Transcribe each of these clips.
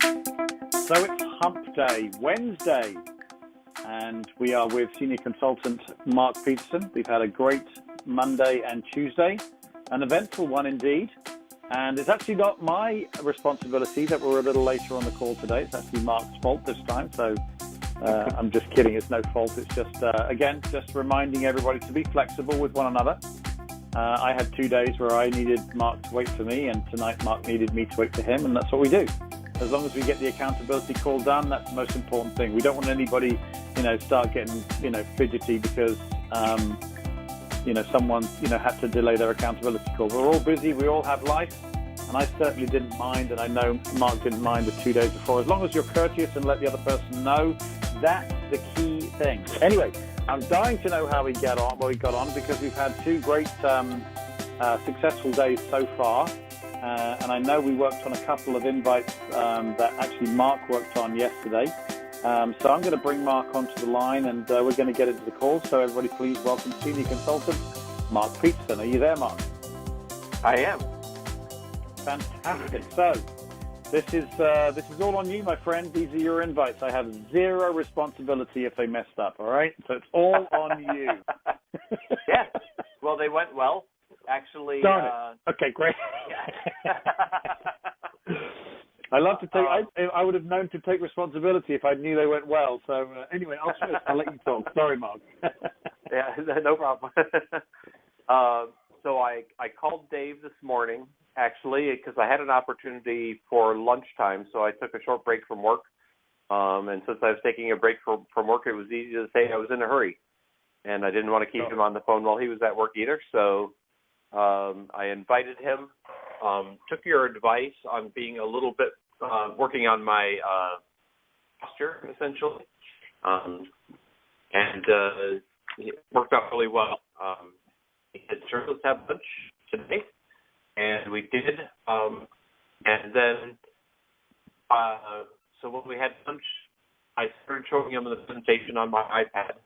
So it's Hump Day, Wednesday, and we are with Senior Consultant Mark Peterson. We've had a great Monday and Tuesday, an eventful one indeed, and it's actually not my responsibility that we're a little later on the call today. It's actually Mark's fault this time, so I'm just kidding. It's no fault. It's just, again, just reminding everybody to be flexible with one another. I had 2 days where I needed Mark to wait for me, and tonight Mark needed me to wait for him, and that's what we do. As long as we get the accountability call done, that's the most important thing. We don't want anybody, start getting, fidgety because, someone, had to delay their accountability call. We're all busy. We all have life. And I certainly didn't mind, and I know Mark didn't mind the 2 days before. As long as you're courteous and let the other person know, that's the key thing. Anyway, I'm dying to know how we got on, because we've had two great successful days so far. And I know we worked on a couple of invites that actually Mark worked on yesterday. So I'm going to bring Mark onto the line, and we're going to get into the call. So everybody please welcome Senior Consultant Mark Peterson. Are you there, Mark? I am. Fantastic. So this is all on you, my friend. These are your invites. I have zero responsibility if they messed up, all right? So it's all on you. Yeah. Well, they went well. Actually, darn it. Okay, great. I love to take. I would have known to take responsibility if I knew they went well. So anyway, I'll let you talk. Sorry, Mark. Yeah, no problem. So I called Dave this morning, actually, because I had an opportunity for lunchtime. So I took a short break from work, and since I was taking a break from work, it was easy to say I was in a hurry, and I didn't want to keep him on the phone while he was at work either. So I invited him, took your advice on being a little bit, working on my posture, essentially, and it worked out really well. He said, sure, let's have lunch today, and we did, and then, so when we had lunch, I started showing him the presentation on my iPad,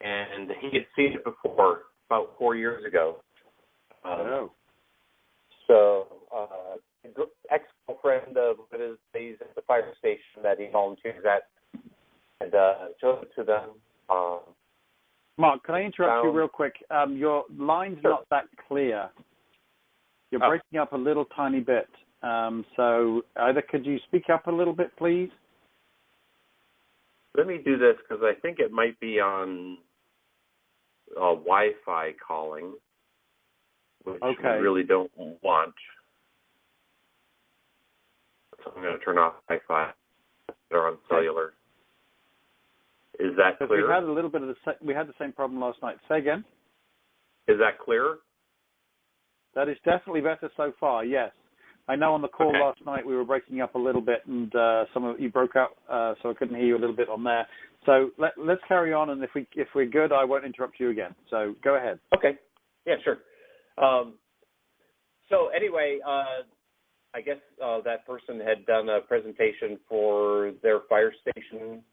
and he had seen it before, about 4 years ago. So, ex-girlfriend of his days at the fire station that he volunteers at, and showed it to them. Mark, can I interrupt you real quick? Your line's not that clear. You're breaking up a little tiny bit. So either could you speak up a little bit, please? Let me do this, because I think it might be on Wi-Fi calling, which we really don't want. So I'm going to turn off Wi-Fi. They're on cellular. Is that clear? We had a little bit of we had the same problem last night. Say again. Is that clearer? That is definitely better so far. Yes. I know on the call last night we were breaking up a little bit, and some of you broke up, so I couldn't hear you a little bit on there. So let's carry on, and if we're good, I won't interrupt you again. So go ahead. Okay. Yeah, sure. So anyway, I guess that person had done a presentation for their fire station,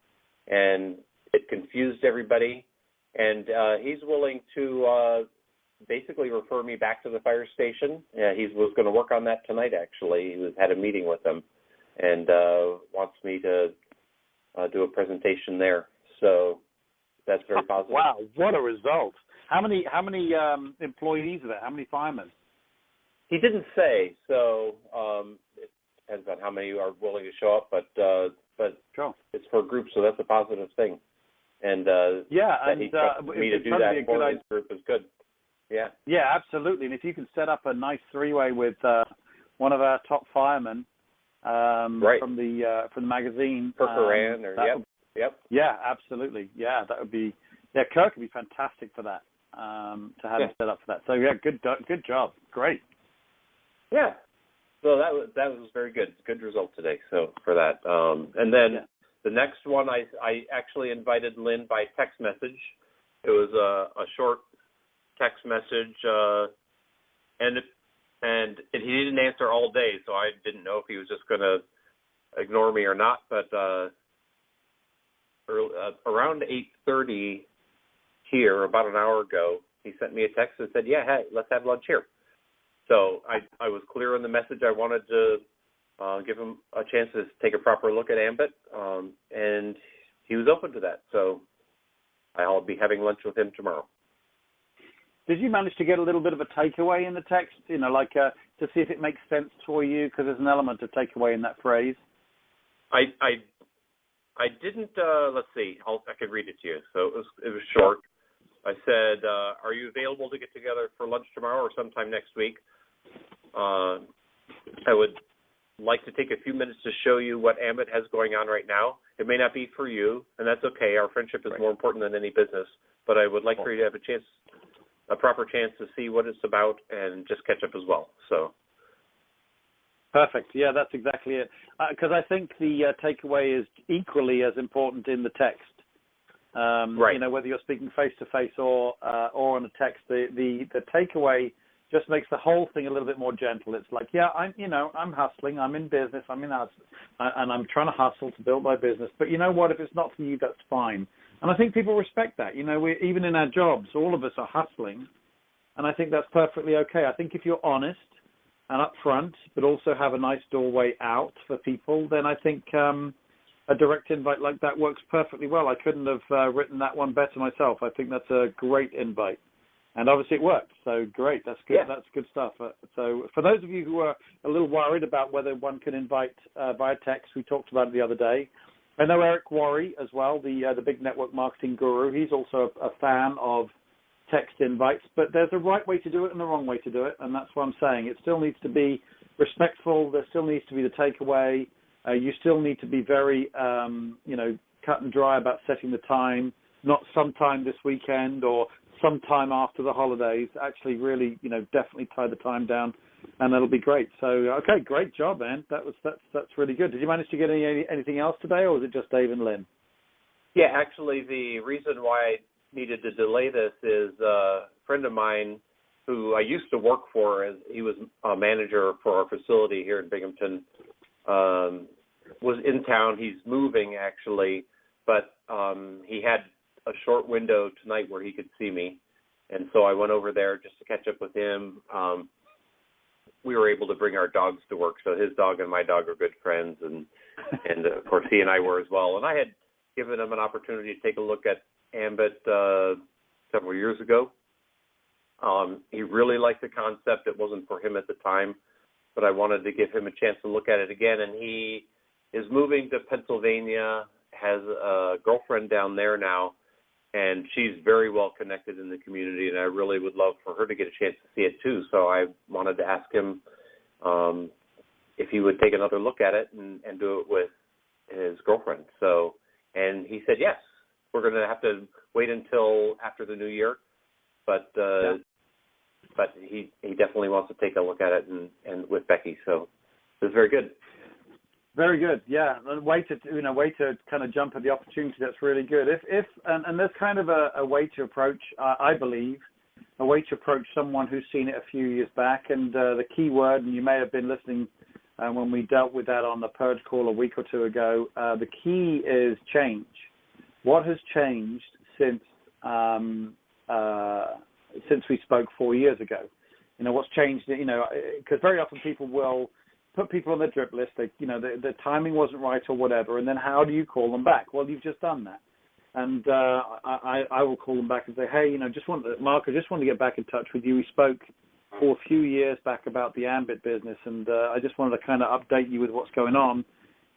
and it confused everybody. And he's willing to basically refer me back to the fire station. Yeah, he was going to work on that tonight, actually. He had a meeting with them and wants me to do a presentation there. So that's very positive. Wow, what a result. How many employees are there? How many firemen? He didn't say, so it depends on how many are willing to show up, but sure. It's for a group, so that's a positive thing. And he trusted me to do that for his group is good. Yeah. Yeah, absolutely. And if you can set up a nice three-way with one of our top firemen from the magazine, Kirk Yep. Yeah, absolutely. Yeah, that would be. Yeah, Kirk would be fantastic for that. To have him set up for that. So yeah, good job. Great. Yeah. So that was very good. Good result today. So for that, and then the next one, I actually invited Lynn by text message. It was a short text message, and he didn't answer all day, so I didn't know if he was just going to ignore me or not. But around 8:30 here, about an hour ago, he sent me a text and said, "Yeah, hey, let's have lunch here." So I was clear on the message I wanted to give him a chance to take a proper look at Ambit, and he was open to that. So I'll be having lunch with him tomorrow. Did you manage to get a little bit of a takeaway in the text, to see if it makes sense for you? Because there's an element of takeaway in that phrase. I didn't, let's see, I could read it to you. So it was short. I said, are you available to get together for lunch tomorrow or sometime next week? I would like to take a few minutes to show you what Ambit has going on right now. It may not be for you, and that's okay. Our friendship is more important than any business. But I would like for you to have a proper chance to see what it's about and just catch up as well. So. Perfect. Yeah, that's exactly it. Because I think the takeaway is equally as important in the text. Right. Whether you're speaking face to face or on a text, the takeaway just makes the whole thing a little bit more gentle. It's like, yeah, I'm hustling, I'm in business, and I'm trying to hustle to build my business. But you know what? If it's not for you, that's fine. And I think people respect that. We even in our jobs, all of us are hustling, and I think that's perfectly okay. I think if you're honest and upfront, but also have a nice doorway out for people, then I think a direct invite like that works perfectly well. I couldn't have written that one better myself. I think that's a great invite. And obviously it worked. So great. That's good. Yeah. That's good stuff. So for those of you who are a little worried about whether one can invite via text, we talked about it the other day. I know Eric Worre as well, the big network marketing guru. He's also a fan of text invites, but there's a right way to do it and a wrong way to do it. And that's what I'm saying. It still needs to be respectful. There still needs to be the takeaway. You still need to be very, cut and dry about setting the time, not sometime this weekend or sometime after the holidays. Actually, really, definitely tie the time down, and that'll be great. So, okay, great job, man. That's really good. Did you manage to get anything else today, or was it just Dave and Lynn? Yeah, actually, the reason why I needed to delay this is a friend of mine who I used to work for, as he was a manager for our facility here in Binghamton, was in town. He's moving, actually, but he had a short window tonight where he could see me, and so I went over there just to catch up with him. We were able to bring our dogs to work, so his dog and my dog are good friends, and of course he and I were as well. And I had given him an opportunity to take a look at Ambit several years ago. He really liked the concept. It wasn't for him at the time, but I wanted to give him a chance to look at it again. And he is moving to Pennsylvania, has a girlfriend down there now, and she's very well connected in the community, and I really would love for her to get a chance to see it too. So I wanted to ask him if he would take another look at it and do it with his girlfriend. And he said yes. We're going to have to wait until after the new year, but he definitely wants to take a look at it and with Becky. So it was very good. Very good, yeah. Way to kind of jump at the opportunity. That's really good. And there's kind of a way to approach, I believe, a way to approach someone who's seen it a few years back. And the key word, and you may have been listening when we dealt with that on the Purge call a week or two ago. The key is change. What has changed since we spoke 4 years ago? What's changed? Because very often people will put people on their drip list. The timing wasn't right or whatever, and then how do you call them back? Well, you've just done that, and I will call them back and say, hey, Mark, I just want to get back in touch with you. We spoke for a few years back about the Ambit business, and I just wanted to kind of update you with what's going on,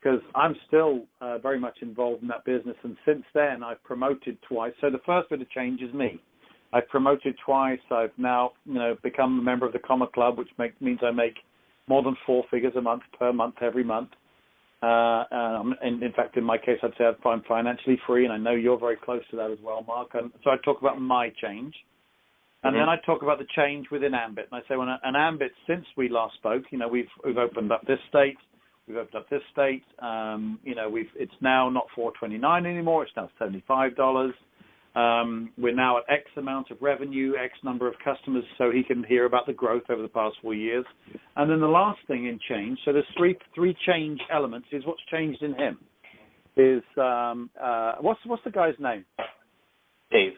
because I'm still very much involved in that business, and since then I've promoted twice. So the first bit of change is me. I've promoted twice. I've now become a member of the Comma Club, which means I make more than 4 figures a month, per month, every month. In fact, in my case, I'd say I'm financially free, and I know you're very close to that as well, Mark. And so I talk about my change. And then I talk about the change within Ambit. And I say, an Ambit, since we last spoke, we've opened up this state. We've opened up this state. It's now not $4.29 anymore. It's now $75. We're now at X amount of revenue, X number of customers, so he can hear about the growth over the past 4 years. And then the last thing in change, so there's three change elements, is what's changed in him. Is what's the guy's name? Dave.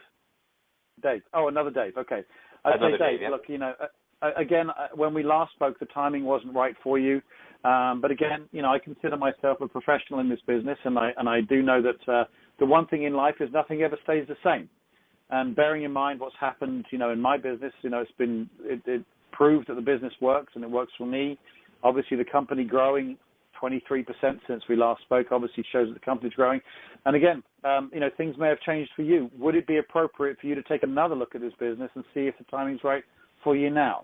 Dave. Oh, another Dave. Okay. Another Dave. Yeah. Look, again, when we last spoke, the timing wasn't right for you. But again, I consider myself a professional in this business, and I do know that the one thing in life is nothing ever stays the same. And bearing in mind what's happened, in my business, it proved that the business works, and it works for me. Obviously, the company growing 23% since we last spoke obviously shows that the company's growing. And again, things may have changed for you. Would it be appropriate for you to take another look at this business and see if the timing's right for you now?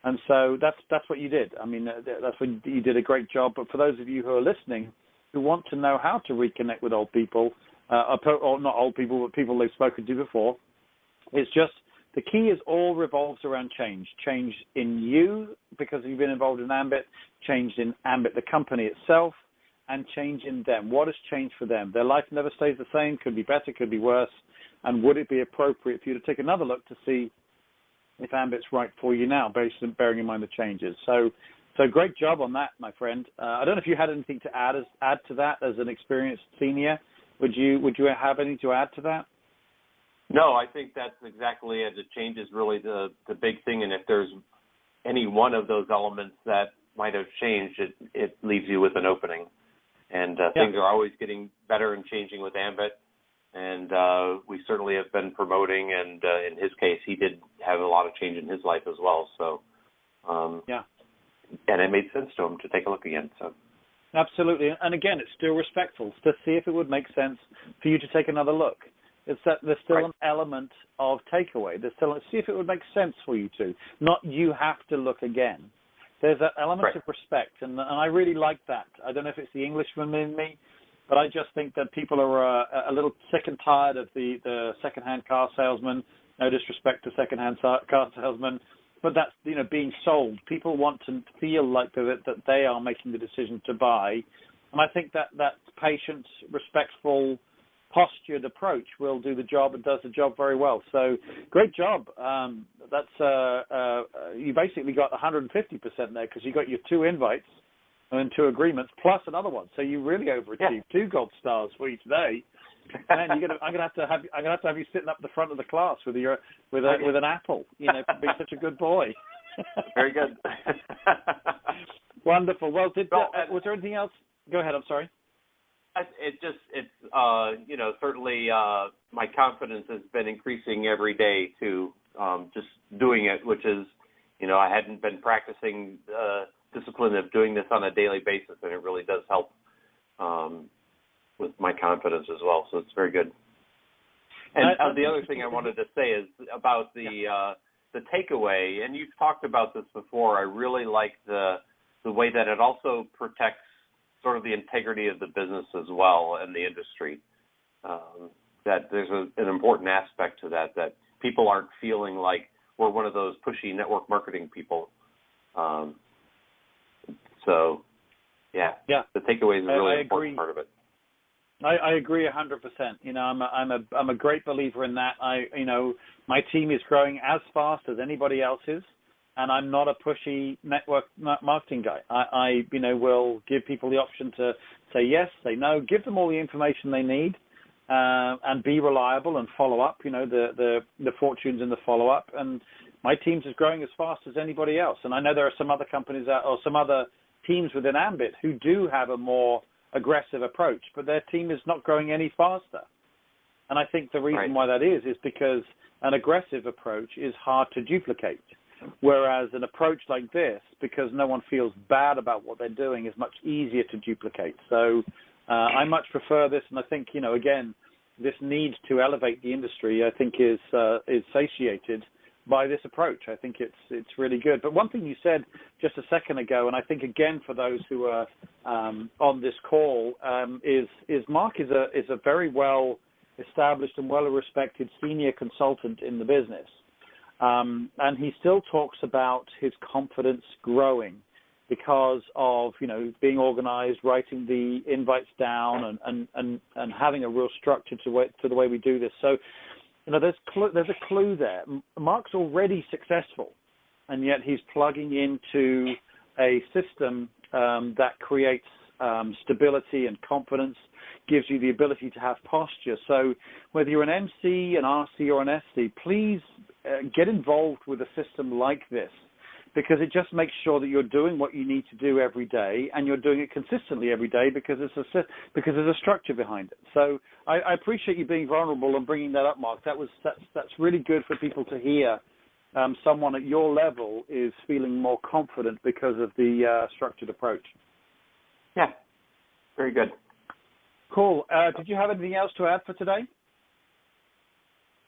And so that's what you did. I mean, that's what you did a great job. But for those of you who are listening who want to know how to reconnect with old people, or not old people, but people they've spoken to before, it's just the key is all revolves around change. Change in you because you've been involved in Ambit, change in Ambit, the company itself, and change in them. What has changed for them? Their life never stays the same, could be better, could be worse. And would it be appropriate for you to take another look to see if Ambit's right for you now, bearing in mind the changes? So great job on that, my friend. I don't know if you had anything to add to that as an experienced senior. Would you have anything to add to that? No, I think that's exactly it. The change is really the big thing, and if there's any one of those elements that might have changed, it leaves you with an opening. And things are always getting better and changing with Ambit, and we certainly have been promoting, and in his case, he did have a lot of change in his life as well. So, and it made sense to him to take a look again. So. Absolutely. And again, it's still respectful to see if it would make sense for you to take another look. It's that there's still an element of takeaway. There's still see if it would make sense for you to. Not you have to look again. There's that element of respect, and I really like that. I don't know if it's the Englishman in me, but I just think that people are a little sick and tired of the second-hand car salesman. No disrespect to second-hand car salesmen, but that's being sold. People want to feel like that they are making the decision to buy, and I think that patient, respectful, postured approach will do the job and does the job very well. So great job. You basically got 150% there because you got your 2 invites and 2 agreements plus another one. So you really overachieved. 2 gold stars for you today. Man, I'm gonna have to have you sitting up the front of the class with an apple. For being such a good boy. Very good. Wonderful. Well, was there anything else? Go ahead. I'm sorry. It's certainly my confidence has been increasing every day too, just doing it, which is, I hadn't been practicing discipline of doing this on a daily basis, and it really does help with my confidence as well. So it's very good. And the other thing I wanted to say is about the takeaway, and you've talked about this before. I really like the way that it also protects sort of the integrity of the business as well and the industry. That there's an important aspect to that people aren't feeling like we're one of those pushy network marketing people. The takeaway is a really important part of it. I agree 100%. I'm a great believer in that. My team is growing as fast as anybody else's. And I'm not a pushy network marketing guy. I will give people the option to say yes, say no, give them all the information they need, and be reliable and follow up. The fortunes in the follow up. And my team's is growing as fast as anybody else. And I know there are some other companies or some other teams within Ambit who do have a more aggressive approach, but their team is not growing any faster. And I think the reason why that is because an aggressive approach is hard to duplicate. Whereas an approach like this, because no one feels bad about what they're doing, is much easier to duplicate. So I much prefer this, and I think, again, this need to elevate the industry, I think, is satiated by this approach. I think it's really good. But one thing you said just a second ago, and I think, again, for those who are on this call, is Mark is a very well-established and well-respected senior consultant in the business. And he still talks about his confidence growing because of, being organized, writing the invites down and having a real structure to the way we do this. So, there's a clue there. Mark's already successful, and yet he's plugging into a system that creates stability and confidence, gives you the ability to have posture. So whether you're an MC, an RC, or an SC, please get involved with a system like this, because it just makes sure that you're doing what you need to do every day, and you're doing it consistently every day because there's a structure behind it. So I appreciate you being vulnerable and bringing that up, Mark. That's really good for people to hear. Someone at your level is feeling more confident because of the structured approach. Yeah, very good. Cool. Did you have anything else to add for today?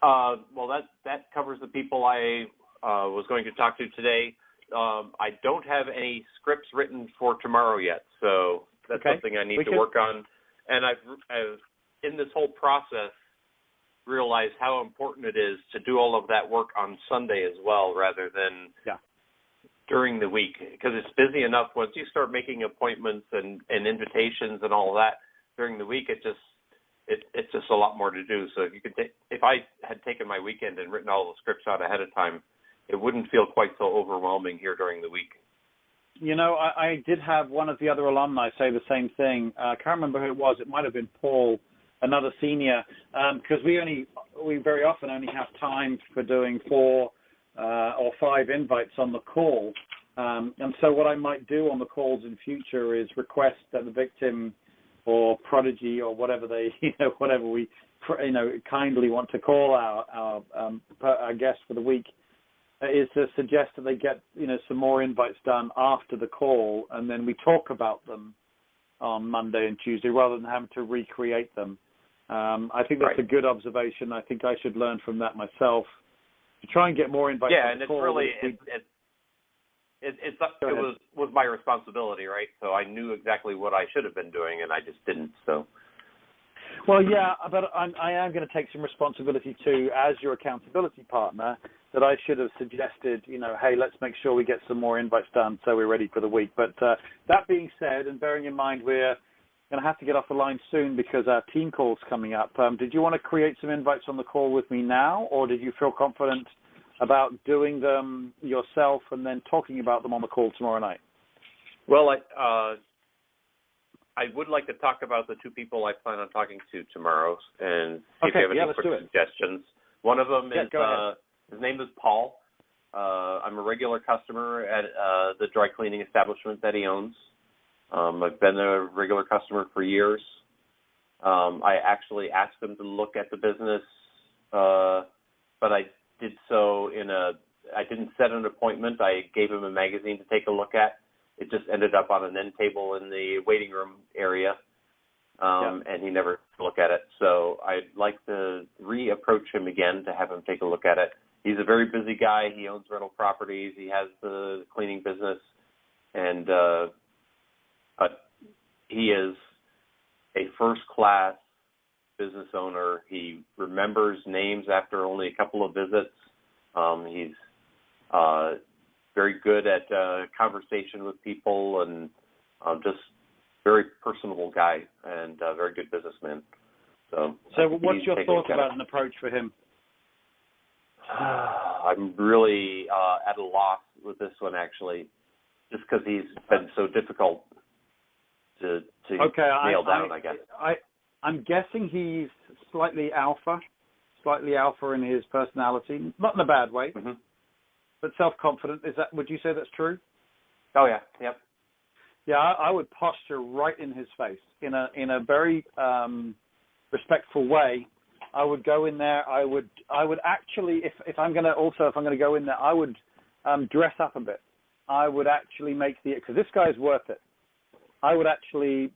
Well, that covers the people I was going to talk to today. I don't have any scripts written for tomorrow yet, so that's something I need to work on. And I've in this whole process realized how important it is to do all of that work on Sunday as well, rather than during the week, because it's busy enough. Once you start making appointments and invitations and all that during the week, it's just a lot more to do. So if I had taken my weekend and written all the scripts out ahead of time, it wouldn't feel quite so overwhelming here during the week. You know, I did have one of the other alumni say the same thing. I can't remember who it was. It might have been Paul, another senior, because we very often only have time for doing 4 or 5 invites on the call. And so what I might do on the calls in future is request that the victim or prodigy or whatever whatever we kindly want to call our guest for the week, is to suggest that they get some more invites done after the call, and then we talk about them on Monday and Tuesday rather than having to recreate them. I think that's a good observation. I think I should learn from that myself to try and get more invites. Yeah, and it's really it was my responsibility, right? So I knew exactly what I should have been doing, and I just didn't. So. Well, yeah, but I am going to take some responsibility too, as your accountability partner, that I should have suggested, hey, let's make sure we get some more invites done so we're ready for the week. But that being said, and bearing in mind we're going to have to get off the line soon because our team call's coming up, did you want to create some invites on the call with me now, or did you feel confident about doing them yourself and then talking about them on the call tomorrow night? Well, I would like to talk about the 2 people I plan on talking to tomorrow and see if you have any quick suggestions. One of them is his name is Paul. I'm a regular customer at the dry cleaning establishment that he owns. I've been a regular customer for years. I actually asked him to look at the business, but I did so I didn't set an appointment. I gave him a magazine to take a look at. It just ended up on an end table in the waiting room area, and he never looked at it. So I'd like to reapproach him again to have him take a look at it. He's a very busy guy. He owns rental properties. He has the cleaning business, and but he is a first-class business owner. He remembers names after only a couple of visits. He's very good at conversation with people, and just very personable guy and a very good businessman. So what's your thoughts about an approach for him? I'm really at a loss with this one, actually, just because he's been so difficult to nail down, I guess. I'm guessing he's slightly alpha in his personality, not in a bad way, but self-confident. Would you say that's true? Oh, yeah. Yep. Yeah, I would posture right in his face in a very respectful way. I would go in there. I would actually, if I'm going to go in there, I would dress up a bit. I would actually because this guy's worth it. I would actually,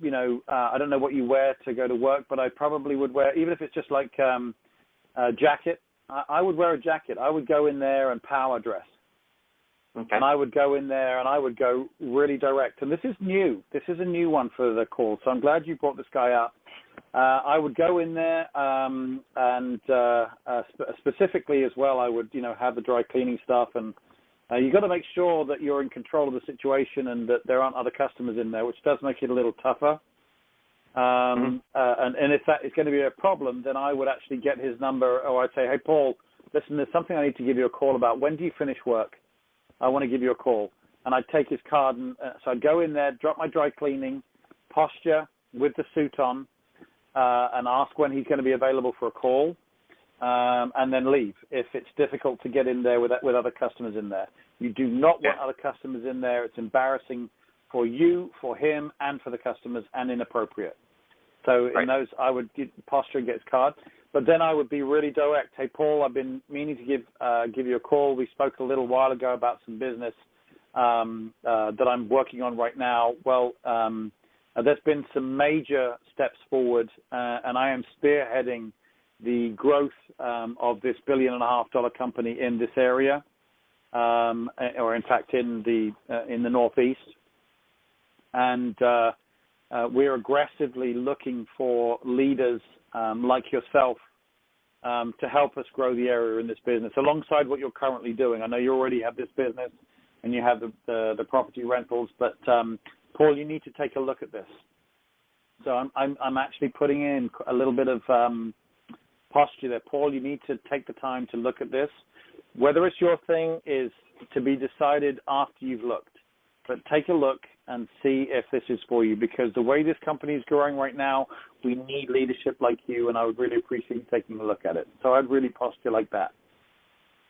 I don't know what you wear to go to work, but I probably would wear, even if it's just like a jacket, I would wear a jacket. I would go in there and power dress. Okay. And I would go in there and I would go really direct. And this is new. This is a new one for the call. So I'm glad you brought this guy up. I would go in there and specifically as well, I would, have the dry cleaning stuff. And you've got to make sure that you're in control of the situation and that there aren't other customers in there, which does make it a little tougher. And if that is going to be a problem, then I would actually get his number, or I'd say, hey, Paul, listen, there's something I need to give you a call about. When do you finish work? I want to give you a call. And I'd take his card, and so I'd go in there, drop my dry cleaning, posture with the suit on, and ask when he's going to be available for a call. and then leave if it's difficult to get in there with other customers in there. You do not want other customers in there. It's embarrassing for you, for him, and for the customers, and inappropriate. So in those, I would posture and get his card. But then I would be really direct. Hey, Paul, I've been meaning to give you a call. We spoke a little while ago about some business that I'm working on right now. Well, there's been some major steps forward, and I am spearheading the growth of this $1.5 billion company in this area, or in fact in the Northeast. And we're aggressively looking for leaders like yourself to help us grow the area in this business, alongside what you're currently doing. I know you already have this business and you have the property rentals, but Paul, you need to take a look at this. So I'm actually putting in a little bit of posture there. Paul, you need to take the time to look at this. Whether it's your thing is to be decided after you've looked, but take a look and see if this is for you, because the way this company is growing right now, we need leadership like you, and I would really appreciate you taking a look at it. So I'd really posture like that.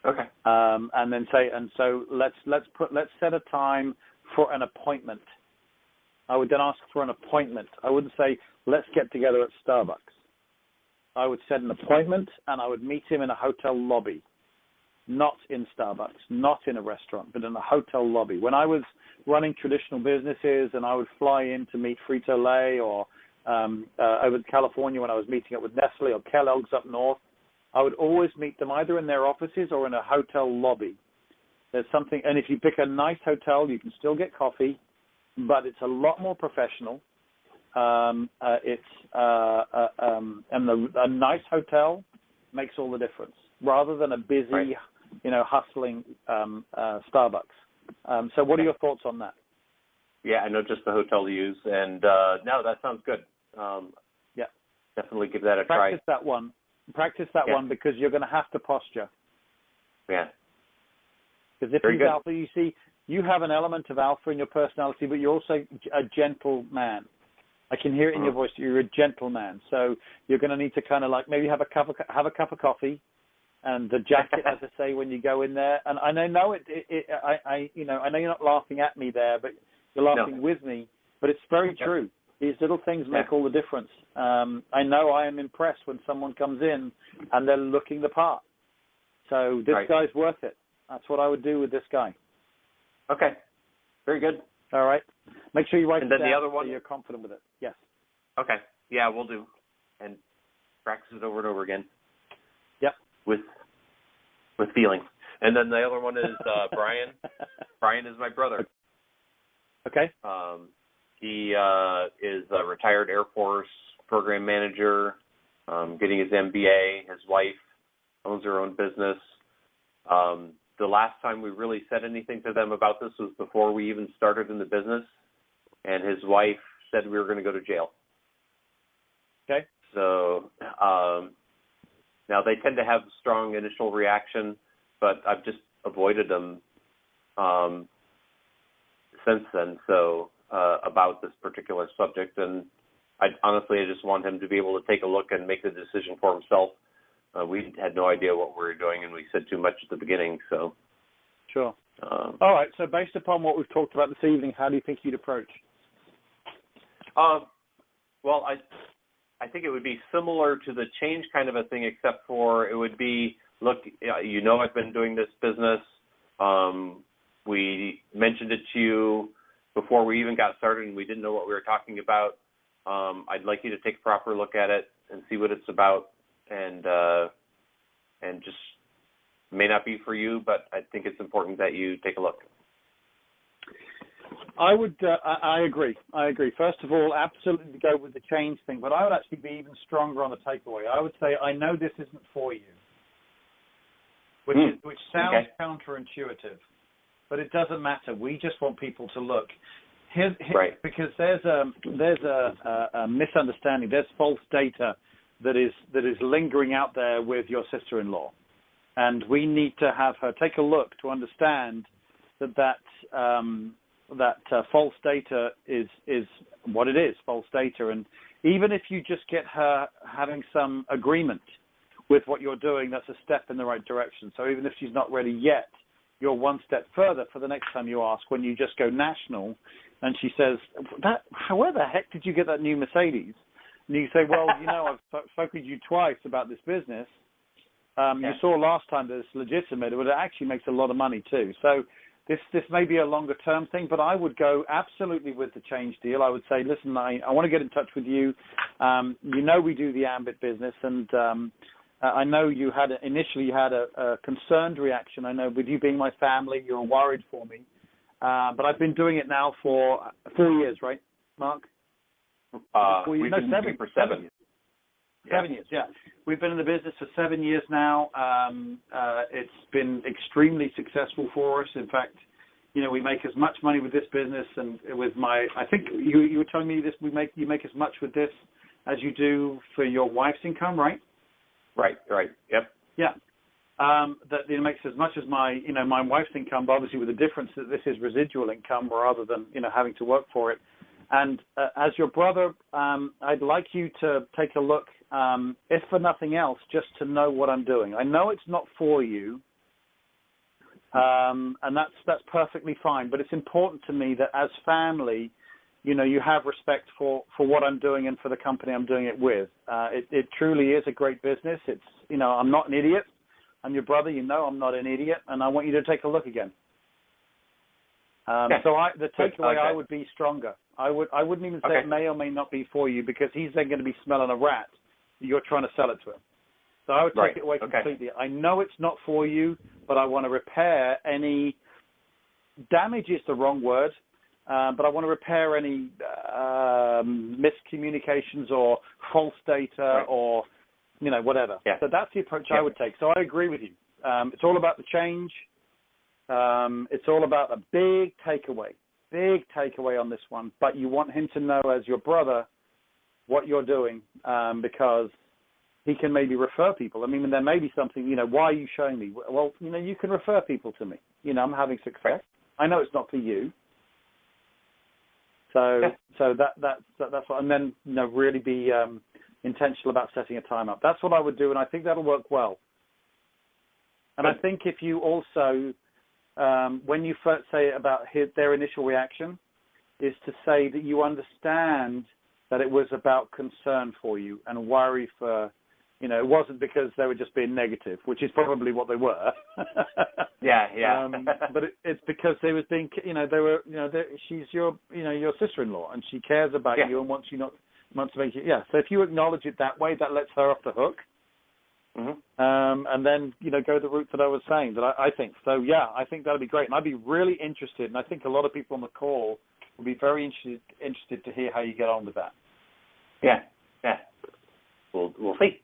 Okay. And then say, and so let's set a time for an appointment. I would then ask for an appointment. I wouldn't say, let's get together at Starbucks. I would set an appointment, and I would meet him in a hotel lobby, not in Starbucks, not in a restaurant, but in a hotel lobby. When I was running traditional businesses and I would fly in to meet Frito-Lay, or over to California when I was meeting up with Nestle or Kellogg's up north, I would always meet them either in their offices or in a hotel lobby. There's something, and if you pick a nice hotel, you can still get coffee, but it's a lot more professional. And a nice hotel makes all the difference, rather than a busy, hustling Starbucks. So what are your thoughts on that? Yeah, I know just the hotel to use, and no, that sounds good. Definitely give that a try. Practice that one, because you're going to have to posture. Yeah. Because if he's alpha, you see, you have an element of alpha in your personality, but you're also a gentle man. I can hear it in your voice. You're a gentleman, so you're going to need to kind of like maybe have a cup of coffee, and the jacket, as I say, when you go in there. And I know I know you're not laughing at me there, but you're laughing with me. But it's very true. These little things make all the difference. I know I am impressed when someone comes in and they're looking the part. So this guy's worth it. That's what I would do with this guy. Okay, very good. All right. Make sure you write it down, the other one, so you're confident with it. Yes. Okay. Yeah, we'll do. And practice it over and over again. Yep. With feeling. And then the other one is Brian. Brian is my brother. Okay. He is a retired Air Force program manager, getting his MBA. His wife owns her own business. The last time we really said anything to them about this was before we even started in the business, and his wife said we were going to go to jail. Okay. So now they tend to have strong initial reaction, but I've just avoided them since then. So about this particular subject, and I just want him to be able to take a look and make the decision for himself. We had no idea what we were doing, and we said too much at the beginning. So, sure. All right. So, based upon what we've talked about this evening, how do you think you'd approach? Well, I think it would be similar to the change kind of a thing, except for it would be, look, I've been doing this business. We mentioned it to you before we even got started, and we didn't know what we were talking about. I'd like you to take a proper look at it and see what it's about. And just may not be for you, but I think it's important that you take a look. I would. I agree. First of all, absolutely go with the change thing, but I would actually be even stronger on the takeaway. I would say, I know this isn't for you, which sounds counterintuitive, but it doesn't matter. We just want people to look. Because there's a misunderstanding. There's false data that is lingering out there with your sister-in-law, and we need to have her take a look to understand that false data is what it is, false data. And even if you just get her having some agreement with what you're doing, that's a step in the right direction. So even if she's not ready yet, you're one step further for the next time you ask, when you just go national, and she says, where the heck did you get that new Mercedes? And you say, well, I've spoken to you twice about this business. You saw last time this Decemeber, but it actually makes a lot of money too. So this may be a longer term thing, but I would go absolutely with the change deal. I would say, listen, I want to get in touch with you. We do the Ambit business, and I know you had initially a concerned reaction. I know with you being my family, you were worried for me. But I've been doing it now for 4 years, right, Mark? We've been doing it for 7 years. 7 years, yeah. We've been in the business for 7 years now. It's been extremely successful for us. In fact, we make as much money with this business and with I think you were telling me this, you make as much with this as you do for your wife's income, right? Right, yep. Yeah. That it makes as much as my wife's income, but obviously with the difference that this is residual income rather than, having to work for it. And as your brother, I'd like you to take a look, if for nothing else, just to know what I'm doing. I know it's not for you, and that's perfectly fine, but it's important to me that as family, you have respect for what I'm doing and for the company I'm doing it with. It truly is a great business. It's, I'm not an idiot. I'm your brother, I'm not an idiot, and I want you to take a look again. So the takeaway I would be stronger. I wouldn't even say it may or may not be for you, because he's then going to be smelling a rat. You're trying to sell it to him. So I would take it away completely. I know it's not for you, but I want to repair any damage is the wrong word, but I want to repair any miscommunications or false data or whatever. Yeah. So that's the approach I would take. So I agree with you. It's all about the change. It's all about a big takeaway on this one. But you want him to know, as your brother, what you're doing, because he can maybe refer people. I mean, there may be something, why are you showing me? Well, you can refer people to me. I'm having success. I know it's not for you. So that's what, and then, really be intentional about setting a time up. That's what I would do, and I think that'll work well. And I think if you also, when you first say about their initial reaction, is to say that you understand that it was about concern for you and worry for, it wasn't because they were just being negative, which is probably what they were. But it's because they was being, she's your, your sister-in-law, and she cares about you and wants to make you. So if you acknowledge it that way, that lets her off the hook. Mm-hmm. And then, go the route that I was saying, that I think. So, I think that'll be great. And I'd be really interested, and I think a lot of people on the call will be very interested to hear how you get on with that. Yeah. We'll see.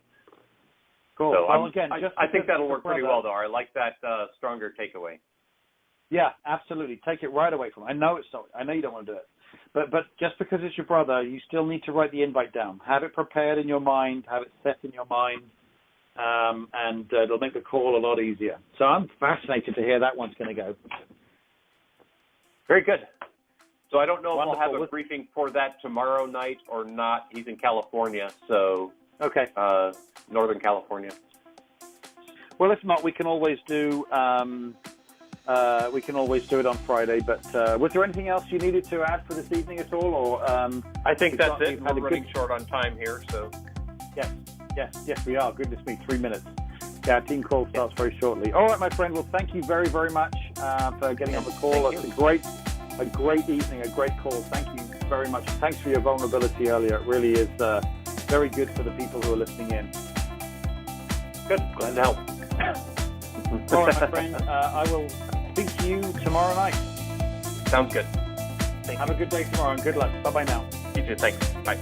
Cool. So well, again, I think that'll work pretty well, though. I like that stronger takeaway. Yeah, absolutely. Take it right away from him. I know you don't want to do it. But just because it's your brother, you still need to write the invite down. Have it prepared in your mind. Have it set in your mind. And it'll make the call a lot easier. So I'm fascinated to hear that one's going to go. Very good. So I don't know if we'll have a briefing for that tomorrow night or not. He's in California, so Northern California. Well, if not, we can always do it on Friday. But was there anything else you needed to add for this evening at all? Or I think that's it. We're running short on time here, so yes, we are. Goodness me, 3 minutes. Yeah, our team call starts very shortly. All right, my friend. Well, thank you very, very much for getting on the call. It's a great evening, a great call. Thank you very much. Thanks for your vulnerability earlier. It really is very good for the people who are listening in. Good. Glad to help. All right, my friend. I will speak to you tomorrow night. Sounds good. Have a good day tomorrow, and good luck. Bye-bye now. You too. Thanks. Bye.